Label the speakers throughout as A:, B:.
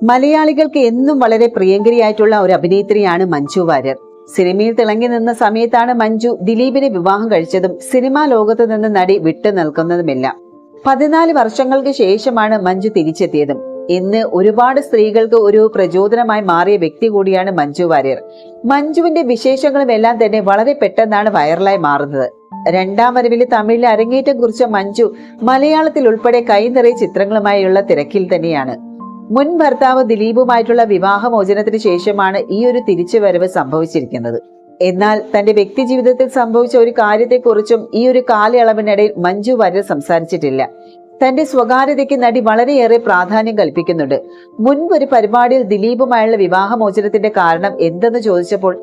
A: മലയാളികൾക്ക് എന്നും വളരെ പ്രിയങ്കരിയായിട്ടുള്ള ഒരു അഭിനേത്രിയാണ് മഞ്ജു വാര്യർ. സിനിമയിൽ തിളങ്ങി നിന്ന സമയത്താണ് മഞ്ജു ദിലീപിനെ വിവാഹം കഴിച്ചതും സിനിമാ ലോകത്ത് നിന്ന് നടി വിട്ടു നിൽക്കുന്നതുമില്ല. 14 വർഷങ്ങൾക്ക് ശേഷമാണ് മഞ്ജു തിരിച്ചെത്തിയതും. ഇന്ന് ഒരുപാട് സ്ത്രീകൾക്ക് ഒരു പ്രചോദനമായി മാറിയ വ്യക്തി കൂടിയാണ് മഞ്ജു വാര്യർ. മഞ്ജുവിന്റെ വിശേഷങ്ങളും എല്ലാം തന്നെ വളരെ പെട്ടെന്നാണ് വൈറലായി മാറുന്നത്. രണ്ടാം വരവിൽ തമിഴിൽ അരങ്ങേറ്റം കുറിച്ച മഞ്ജു മലയാളത്തിൽ ഉൾപ്പെടെ കൈനിറയ ചിത്രങ്ങളുമായുള്ള തിരക്കിൽ തന്നെയാണ്. മുൻ ഭർത്താവ് ദിലീപുമായിട്ടുള്ള വിവാഹമോചനത്തിന് ശേഷമാണ് ഈ ഒരു തിരിച്ചുവരവ് സംഭവിച്ചിരിക്കുന്നത്. എന്നാൽ തന്റെ വ്യക്തി ജീവിതത്തിൽ സംഭവിച്ച ഒരു കാര്യത്തെക്കുറിച്ചും ഈ ഒരു കാലയളവിനിടയിൽ മഞ്ജു വാര്യർ സംസാരിച്ചിട്ടില്ല. തന്റെ സ്വകാര്യതയ്ക്ക് നടി വളരെയേറെ പ്രാധാന്യം കൽപ്പിക്കുന്നുണ്ട്. മുൻപ് ഒരു പരിപാടിയിൽ ദിലീപുമായുള്ള വിവാഹമോചനത്തിന്റെ കാരണം എന്തെന്ന് ചോദിച്ചപ്പോൾ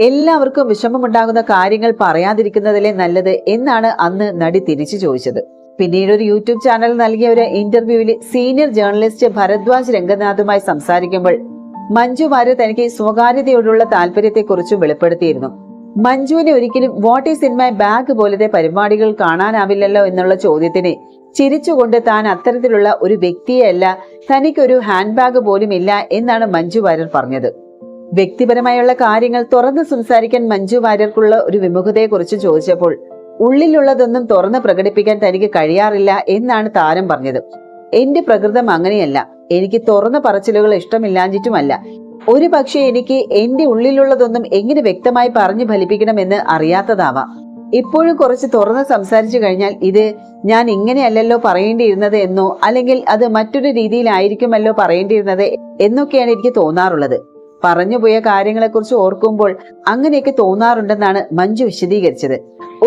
A: എല്ലാവർക്കും വിഷമമുണ്ടാകുന്ന കാര്യങ്ങൾ പറയാതിരിക്കുന്നതിലെ നല്ലത് എന്നാണ് അന്ന് നടി തിരിച്ചു ചോദിച്ചത്. പിന്നീട് ഒരു യൂട്യൂബ് ചാനൽ നൽകിയ ഒരു ഇന്റർവ്യൂവിൽ സീനിയർ ജേർണലിസ്റ്റ് ഭരദ്വാജ് രംഗനാഥുമായി സംസാരിക്കുമ്പോൾ മഞ്ജു വാര്യർ തനിക്ക് സ്വകാര്യതയോടുള്ള താല്പര്യത്തെക്കുറിച്ചും വെളിപ്പെടുത്തിയിരുന്നു. മഞ്ജുവിനെ ഒരിക്കലും what is in my bag പോലത്തെ പരിപാടികൾ കാണാനാവില്ലല്ലോ എന്നുള്ള ചോദ്യത്തിന് ചിരിച്ചുകൊണ്ട് താൻ അത്തരത്തിലുള്ള ഒരു വ്യക്തിയല്ല, തനിക്കൊരു ഹാൻഡ് ബാഗ് പോലും ഇല്ല എന്നാണ് മഞ്ജു വാര്യർ പറഞ്ഞത്. വ്യക്തിപരമായുള്ള കാര്യങ്ങൾ തുറന്ന് സംസാരിക്കാൻ മഞ്ജു വാര്യർക്കുള്ള ഒരു വിമുഖതയെക്കുറിച്ച് ചോദിച്ചപ്പോൾ ഉള്ളിലുള്ളതൊന്നും തുറന്ന് പ്രകടിപ്പിക്കാൻ തനിക്ക് കഴിയാറില്ല എന്നാണ് താരം പറഞ്ഞത്. എന്റെ പ്രകൃതം അങ്ങനെയല്ല, എനിക്ക് തുറന്ന പറച്ചിലുകൾ ഇഷ്ടമില്ലാഞ്ഞിട്ടുമല്ല. ഒരു പക്ഷേ എനിക്ക് എന്റെ ഉള്ളിലുള്ളതൊന്നും എങ്ങനെ വ്യക്തമായി പറഞ്ഞു ഫലിപ്പിക്കണമെന്ന് അറിയാത്തതാവാം. ഇപ്പോഴും കുറച്ച് തുറന്ന് സംസാരിച്ചു കഴിഞ്ഞാൽ ഇത് ഞാൻ ഇങ്ങനെയല്ലല്ലോ പറയേണ്ടിയിരുന്നത് എന്നോ അല്ലെങ്കിൽ അത് മറ്റൊരു രീതിയിലായിരിക്കുമല്ലോ പറയേണ്ടിയിരുന്നത് എന്നൊക്കെയാണ് എനിക്ക് തോന്നാറുള്ളത്. പറഞ്ഞുപോയ കാര്യങ്ങളെക്കുറിച്ച് ഓർക്കുമ്പോൾ അങ്ങനെയൊക്കെ തോന്നാറുണ്ടെന്നാണ് മഞ്ജു വിശദീകരിച്ചത്.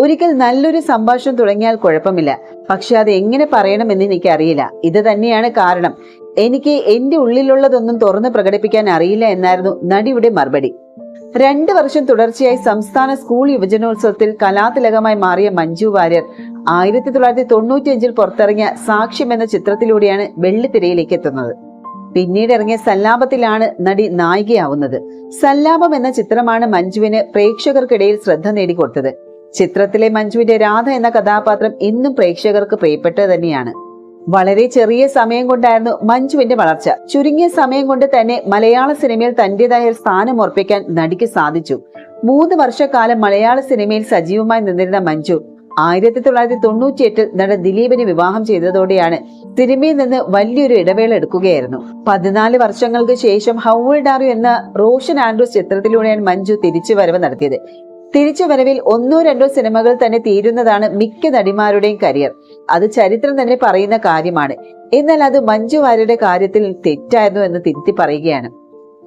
A: ഒരിക്കൽ നല്ലൊരു സംഭാഷണം തുടങ്ങിയാൽ കുഴപ്പമില്ല, പക്ഷെ അത് എങ്ങനെ പറയണമെന്ന് എനിക്കറിയില്ല. ഇത് തന്നെയാണ് കാരണം. എനിക്ക് എന്റെ ഉള്ളിലുള്ളതൊന്നും തുറന്ന് പ്രകടിപ്പിക്കാൻ അറിയില്ല എന്നായിരുന്നു നടിയുടെ മറുപടി. 2 വർഷം തുടർച്ചയായി സംസ്ഥാന സ്കൂൾ യുവജനോത്സവത്തിൽ കലാതിലകമായി മാറിയ മഞ്ജു വാര്യർ 1995 പുറത്തിറങ്ങിയ സാക്ഷ്യം എന്ന ചിത്രത്തിലൂടെയാണ് വെള്ളിത്തിരയിലേക്ക് എത്തുന്നത്. പിന്നീട് ഇറങ്ങിയ സല്ലാപത്തിലാണ് നടി നായികയാവുന്നത്. സല്ലാപം എന്ന ചിത്രമാണ് മഞ്ജുവിന് പ്രേക്ഷകർക്കിടയിൽ ശ്രദ്ധ നേടിക്കൊടുത്തത്. ചിത്രത്തിലെ മഞ്ജുവിന്റെ രാധ എന്ന കഥാപാത്രം ഇന്നും പ്രേക്ഷകർക്ക് പ്രിയപ്പെട്ടത് തന്നെയാണ്. വളരെ ചെറിയ സമയം കൊണ്ടായിരുന്നു മഞ്ജുവിന്റെ വളർച്ച. ചുരുങ്ങിയ സമയം കൊണ്ട് തന്നെ മലയാള സിനിമയിൽ തന്റേതായ ഒരു സ്ഥാനം ഉറപ്പിക്കാൻ നടിക്ക് സാധിച്ചു. 3 വർഷക്കാലം മലയാള സിനിമയിൽ സജീവമായി നിന്നിരുന്ന മഞ്ജു 1998 നടൻ ദിലീപിനെ വിവാഹം ചെയ്തതോടെയാണ് സിനിമയിൽ നിന്ന് വലിയൊരു ഇടവേള എടുക്കുകയായിരുന്നു. 14 വർഷങ്ങൾക്ക് ശേഷം ഹൗ ഓൾഡ് ആർ യു എന്ന റോഷൻ ആൻഡ്രൂസ് ചിത്രത്തിലൂടെയാണ് മഞ്ജു തിരിച്ചുവരവ് നടത്തിയത്. തിരിച്ചുവരവിൽ 1-2 സിനിമകൾ തന്നെ തീരുന്നതാണ് മിക്ക നടിമാരുടെയും കരിയർ. അത് ചരിത്രം തന്നെ പറയുന്ന കാര്യമാണ്. എന്നാൽ അത് മഞ്ജു വാര്യരുടെ കാര്യത്തിൽ തെറ്റായിരുന്നു എന്ന് തിരുത്തി പറയുകയാണ്.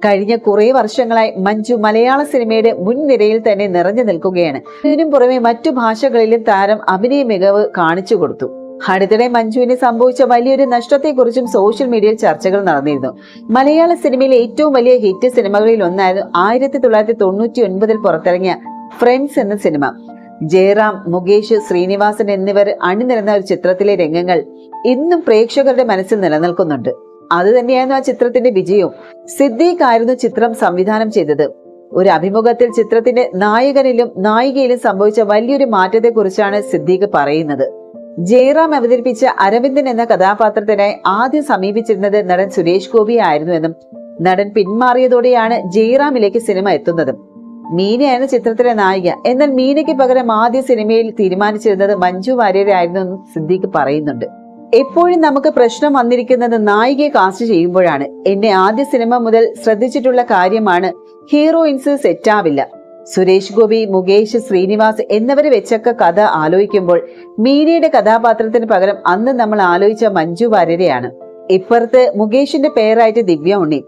A: കഴിഞ്ഞ കുറെ വർഷങ്ങളായി മഞ്ജു മലയാള സിനിമയുടെ മുൻനിരയിൽ തന്നെ നിറഞ്ഞു നിൽക്കുകയാണ്. ഇതിനും പുറമെ മറ്റു ഭാഷകളിലും താരം അഭിനയ മികവ് കാണിച്ചു കൊടുത്തു. അടുത്തിടെ മഞ്ജുവിന് സംഭവിച്ച വലിയൊരു നഷ്ടത്തെക്കുറിച്ചും സോഷ്യൽ മീഡിയയിൽ ചർച്ചകൾ നടന്നിരുന്നു. മലയാള സിനിമയിലെ ഏറ്റവും വലിയ ഹിറ്റ് സിനിമകളിൽ ഒന്നായിരുന്നു 1999 പുറത്തിറങ്ങിയ ഫ്രണ്ട്സ് എന്ന സിനിമ. ജയറാം, മുകേഷ്, ശ്രീനിവാസൻ എന്നിവർ അണിനിരന്ന ഒരു ചിത്രത്തിലെ രംഗങ്ങൾ ഇന്നും പ്രേക്ഷകരുടെ മനസ്സിൽ നിലനിൽക്കുന്നുണ്ട്. അത് തന്നെയായിരുന്നു ആ ചിത്രത്തിന്റെ വിജയവും. സിദ്ദീഖ് ആയിരുന്നു ചിത്രം സംവിധാനം ചെയ്തത്. ഒരു അഭിമുഖത്തിൽ ചിത്രത്തിന്റെ നായകനിലും നായികയിലും സംഭവിച്ച വലിയൊരു മാറ്റത്തെക്കുറിച്ചാണ് സിദ്ദീഖ് പറയുന്നത്. ജയറാം അവതരിപ്പിച്ച അരവിന്ദൻ എന്ന കഥാപാത്രത്തിനായി ആദ്യം സമീപിച്ചിരുന്നത് നടൻ സുരേഷ് ഗോപി ആയിരുന്നുവെന്നും നടൻ പിന്മാറിയതോടെയാണ് ജയറാമിലേക്ക് സിനിമ എത്തുന്നതും. മീനയാണ് ചിത്രത്തിലെ നായിക. എന്നാൽ മീനയ്ക്ക് പകരം ആദ്യ സിനിമയിൽ തീരുമാനിച്ചിരുന്നത് മഞ്ജു വാര്യരായിരുന്നു എന്നും സിദ്ദീഖ് പറയുന്നുണ്ട്. എപ്പോഴും നമുക്ക് പ്രശ്നം വന്നിരിക്കുന്നത് നായികയെ കാസ്റ്റ് ചെയ്യുമ്പോഴാണ്. എന്നെ ആദ്യ സിനിമ മുതൽ ശ്രദ്ധിച്ചിട്ടുള്ള കാര്യമാണ്, ഹീറോയിൻസ് സെറ്റാവില്ല. സുരേഷ് ഗോപി, മുകേഷ്, ശ്രീനിവാസ് എന്നിവരെ വെച്ചൊക്കെ കഥ ആലോചിക്കുമ്പോൾ മീനയുടെ കഥാപാത്രത്തിന് പകരം അന്ന് നമ്മൾ ആലോചിച്ച മഞ്ജു വാര്യരെയാണ്. ഇപ്പുറത്ത് മുകേഷിന്റെ പേരായിട്ട് ദിവ്യ ഉണ്ണി.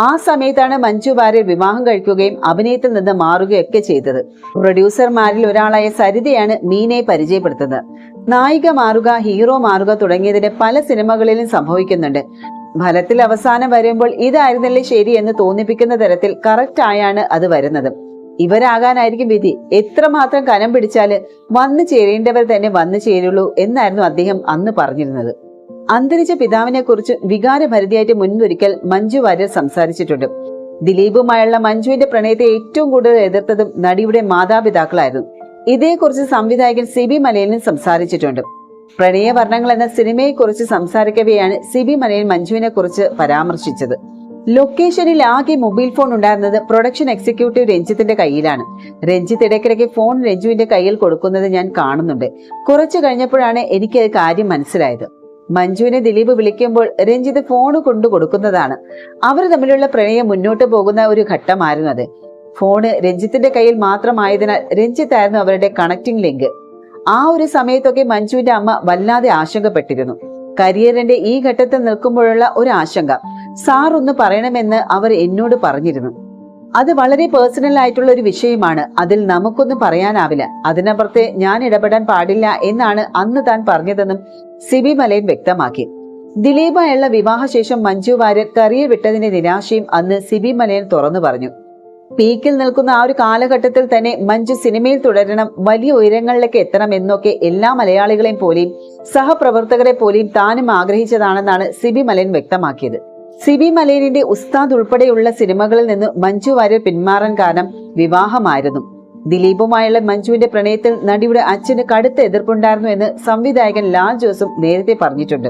A: ആ സമയത്താണ് മഞ്ജു വാര്യർ വിവാഹം കഴിക്കുകയും അഭിനയത്തിൽ നിന്ന് മാറുകയൊക്കെ ചെയ്തത്. പ്രൊഡ്യൂസർമാരിൽ ഒരാളായ സരിതയാണ് മീനയെ പരിചയപ്പെടുത്തുന്നത്. നായിക മാറുക, ഹീറോ മാറുക തുടങ്ങിയതിന് പല സിനിമകളിലും സംഭവിക്കുന്നുണ്ട്. ഫലത്തിൽ അവസാനം വരുമ്പോൾ ഇതായിരുന്നല്ലേ ശരി എന്ന് തോന്നിപ്പിക്കുന്ന തരത്തിൽ കറക്റ്റ് ആയാണ് അത് വരുന്നത്. ഇവരാകാനായിരിക്കും വിധി. എത്രമാത്രം കനം പിടിച്ചാല് വന്നു ചേരേണ്ടവർ തന്നെ വന്നു ചേരുള്ളൂ എന്നായിരുന്നു അദ്ദേഹം അന്ന് പറഞ്ഞിരുന്നത്. അന്തരിച്ച പിതാവിനെ കുറിച്ച് വികാരഭരിതയായിട്ട് മുൻപൊരിക്കൽ മഞ്ജു വാര്യർ സംസാരിച്ചിട്ടുണ്ട്. ദിലീപുമായുള്ള മഞ്ജുവിന്റെ പ്രണയത്തെ ഏറ്റവും കൂടുതൽ എതിർത്തതും നടിയുടെ മാതാപിതാക്കളായിരുന്നു. ഇതേക്കുറിച്ച് സംവിധായകൻ സിബി മലയിലും സംസാരിച്ചിട്ടുണ്ട്. പ്രണയവർണ്ണങ്ങൾ എന്ന സിനിമയെക്കുറിച്ച് സംസാരിക്കവെയാണ് സിബി മലയിൽ മഞ്ജുവിനെ കുറിച്ച് പരാമർശിച്ചത്. ലൊക്കേഷനിൽ ആകെ മൊബൈൽ ഫോൺ ഉണ്ടായിരുന്നത് പ്രൊഡക്ഷൻ എക്സിക്യൂട്ടീവ് രഞ്ജിത്തിന്റെ കയ്യിലാണ്. രഞ്ജിത്ത് ഇടയ്ക്കിടയ്ക്ക് ഫോൺ രഞ്ജുവിന്റെ കയ്യിൽ കൊടുക്കുന്നത് ഞാൻ കാണുന്നുണ്ട്. കുറച്ചു കഴിഞ്ഞപ്പോഴാണ് എനിക്ക് കാര്യം മനസ്സിലായത്. മഞ്ജുവിനെ ദിലീപ് വിളിക്കുമ്പോൾ രഞ്ജിത്ത് ഫോൺ കൊണ്ടു കൊടുക്കുന്നതാണ്. അവർ തമ്മിലുള്ള പ്രണയം മുന്നോട്ട് പോകുന്ന ഒരു ഘട്ടമായിരുന്നു അത്. ഫോണ് രഞ്ജിത്തിന്റെ കയ്യിൽ മാത്രമായതിനാൽ രഞ്ജിത്തായിരുന്നു അവരുടെ കണക്റ്റിംഗ് ലിങ്ക്. ആ ഒരു സമയത്തൊക്കെ മഞ്ജുവിന്റെ അമ്മ വല്ലാതെ ആശങ്കപ്പെട്ടിരുന്നു. കരിയറിന്റെ ഈ ഘട്ടത്തിൽ നിൽക്കുമ്പോഴുള്ള ഒരു ആശങ്ക. സാർ ഒന്ന് പറയണമെന്ന് അവർ എന്നോട് പറഞ്ഞിരുന്നു. അത് വളരെ പേഴ്സണൽ ആയിട്ടുള്ള ഒരു വിഷയമാണ്. അതിൽ നമുക്കൊന്നും പറയാനാവില്ല. അതിനപ്പുറത്തെ ഞാൻ ഇടപെടാൻ പാടില്ല എന്നാണ് അന്ന് താൻ പറഞ്ഞതെന്നും സിബി മലയൻ വ്യക്തമാക്കി. ദിലീപായുള്ള വിവാഹശേഷം മഞ്ജു വാര്യർ കരിയർ വിട്ടതിന്റെ നിരാശയും അന്ന് സിബി മലയൻ തുറന്നു പറഞ്ഞു. പീക്കിൽ നിൽക്കുന്ന ആ ഒരു കാലഘട്ടത്തിൽ തന്നെ മഞ്ജു സിനിമയിൽ തുടരണം, വലിയ ഉയരങ്ങളിലേക്ക് എത്തണം എന്നൊക്കെ എല്ലാ മലയാളികളെയും പോലെയും സഹപ്രവർത്തകരെ പോലെയും താനും ആഗ്രഹിച്ചതാണെന്നാണ് സിബി മലയൻ വ്യക്തമാക്കിയത്. സിബി മലയനിന്റെ ഉസ്താദ് ഉൾപ്പെടെയുള്ള സിനിമകളിൽ നിന്ന് മഞ്ജു വാര്യർ പിന്മാറാൻ കാരണം വിവാഹമായിരുന്നു. ദിലീപുമായുള്ള മഞ്ജുവിന്റെ പ്രണയത്തിൽ നടിയുടെ അച്ഛന് കടുത്ത എതിർപ്പുണ്ടായിരുന്നു എന്ന് സംവിധായകൻ ലാൽ ജോസും നേരത്തെ പറഞ്ഞിട്ടുണ്ട്.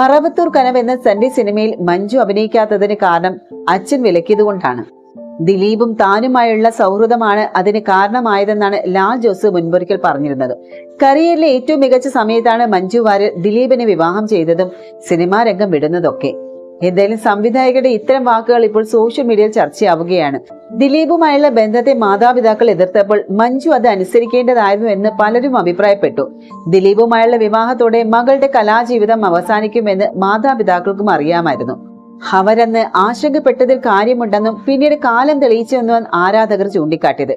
A: മറവത്തൂർ കനവ് എന്ന തന്റെ സിനിമയിൽ മഞ്ജു അഭിനയിക്കാത്തതിന് കാരണം അച്ഛൻ വിലക്കിയതുകൊണ്ടാണ്. ദിലീപും താനുമായുള്ള സൗഹൃദമാണ് അതിന് കാരണമായതെന്നാണ് ലാൽ ജോസ് മുൻപൊരിക്കൽ പറഞ്ഞിരുന്നത്. കരിയറിലെ ഏറ്റവും മികച്ച സമയത്താണ് മഞ്ജു വാര്യർ ദിലീപിനെ വിവാഹം ചെയ്തതും സിനിമാ രംഗം വിടുന്നതൊക്കെ. എന്തായാലും സംവിധായകരുടെ ഇത്തരം വാക്കുകൾ ഇപ്പോൾ സോഷ്യൽ മീഡിയയിൽ ചർച്ചയാവുകയാണ്. ദിലീപുമായുള്ള ബന്ധത്തെ മാതാപിതാക്കൾ എതിർത്തപ്പോൾ മഞ്ജു അത് അനുസരിക്കേണ്ടതായിരുന്നു എന്ന് പലരും അഭിപ്രായപ്പെട്ടു. ദിലീപുമായുള്ള വിവാഹത്തോടെ മകളുടെ കലാജീവിതം അവസാനിക്കുമെന്ന് മാതാപിതാക്കൾക്കും അറിയാമായിരുന്നു. അവരന്ന് ആശങ്കപ്പെട്ടതിൽ കാര്യമുണ്ടെന്നും പിന്നീട് കാലം തെളിയിച്ചെന്നും ആരാധകർ ചൂണ്ടിക്കാട്ടിയത്.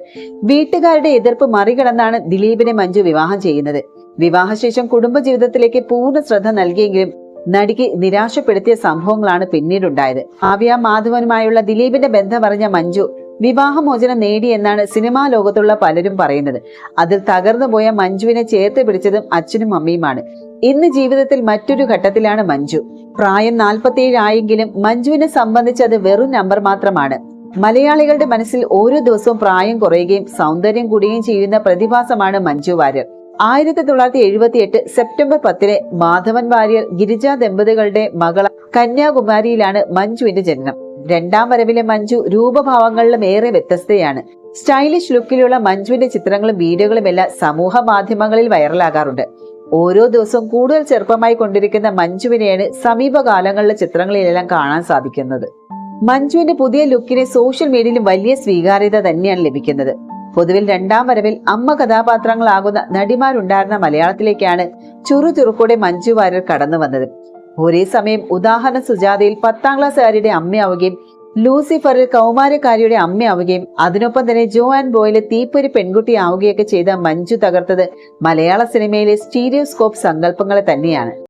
A: വീട്ടുകാരുടെ എതിർപ്പ് മറികടന്നാണ് ദിലീപിനെ മഞ്ജു വിവാഹം ചെയ്യുന്നത്. വിവാഹശേഷം കുടുംബജീവിതത്തിലേക്ക് പൂർണ്ണ ശ്രദ്ധ നൽകിയെങ്കിലും നടിക്ക് നിരാശപ്പെടുത്തിയ സംഭവങ്ങളാണ് പിന്നീടുണ്ടായത്. കാവ്യ മാധവനുമായുള്ള ദിലീപിന്റെ ബന്ധമറിഞ്ഞ മഞ്ജു വിവാഹമോചനം നേടിയെന്നാണ് സിനിമാ ലോകത്തുള്ള പലരും പറയുന്നത്. അതിൽ തകർന്നുപോയ മഞ്ജുവിനെ ചേർത്ത് പിടിച്ചതും അച്ഛനും അമ്മയുമാണ്. ഇന്ന് ജീവിതത്തിൽ മറ്റൊരു ഘട്ടത്തിലാണ് മഞ്ജു. പ്രായം 47 ആയെങ്കിലും മഞ്ജുവിനെ സംബന്ധിച്ച് അത് വെറും നമ്പർ മാത്രമാണ്. മലയാളികളുടെ മനസ്സിൽ ഓരോ ദിവസവും പ്രായം കുറയുകയും സൗന്ദര്യം കൂടുകയും ചെയ്യുന്ന പ്രതിഭാസമാണ് മഞ്ജു വാര്യർ. 1978 സെപ്റ്റംബർ 10 മാധവൻ വാര്യർ ഗിരിജ ദമ്പതികളുടെ മകൾ കന്യാകുമാരിയിലാണ് മഞ്ജുവിന്റെ ജനനം. രണ്ടാം വരവിലെ മഞ്ജു രൂപഭാവങ്ങളിലും ഏറെ വ്യത്യസ്തയാണ്. സ്റ്റൈലിഷ് ലുക്കിലുള്ള മഞ്ജുവിന്റെ ചിത്രങ്ങളും വീഡിയോകളും എല്ലാം സമൂഹ മാധ്യമങ്ങളിൽ വൈറലാകാറുണ്ട്. ഓരോ ദിവസവും കൂടുതൽ ചെറുപ്പമായി കൊണ്ടിരിക്കുന്ന മഞ്ജുവിനെയാണ് സമീപകാലങ്ങളിലെ ചിത്രങ്ങളിലെല്ലാം കാണാൻ സാധിക്കുന്നത്. മഞ്ജുവിന്റെ പുതിയ ലുക്കിന് സോഷ്യൽ മീഡിയയിലും വലിയ സ്വീകാര്യത തന്നെയാണ് ലഭിക്കുന്നത്. പൊതുവിൽ രണ്ടാം വരവിൽ അമ്മ കഥാപാത്രങ്ങളാകുന്ന നടിമാരുണ്ടായിരുന്ന മലയാളത്തിലേക്കാണ് ചുറുചുറുക്കോടെ മഞ്ജു വാര്യർ കടന്നു വന്നത്. ഒരേ സമയം ഉദാഹരണ സുജാതയിൽ 10ാം ക്ലാസ്സുകാരിയുടെ അമ്മയാവുകയും ലൂസിഫറിൽ കൗമാരക്കാരിയുടെ അമ്മയാവുകയും അതിനൊപ്പം തന്നെ ജോ ആൻഡ് ബോയിലെ തീപ്പൊരി പെൺകുട്ടിയാവുകയൊക്കെ ചെയ്ത മഞ്ജു തകർത്തത് മലയാള സിനിമയിലെ സ്റ്റീരിയോസ്കോപ്പ് സങ്കല്പങ്ങളെ തന്നെയാണ്.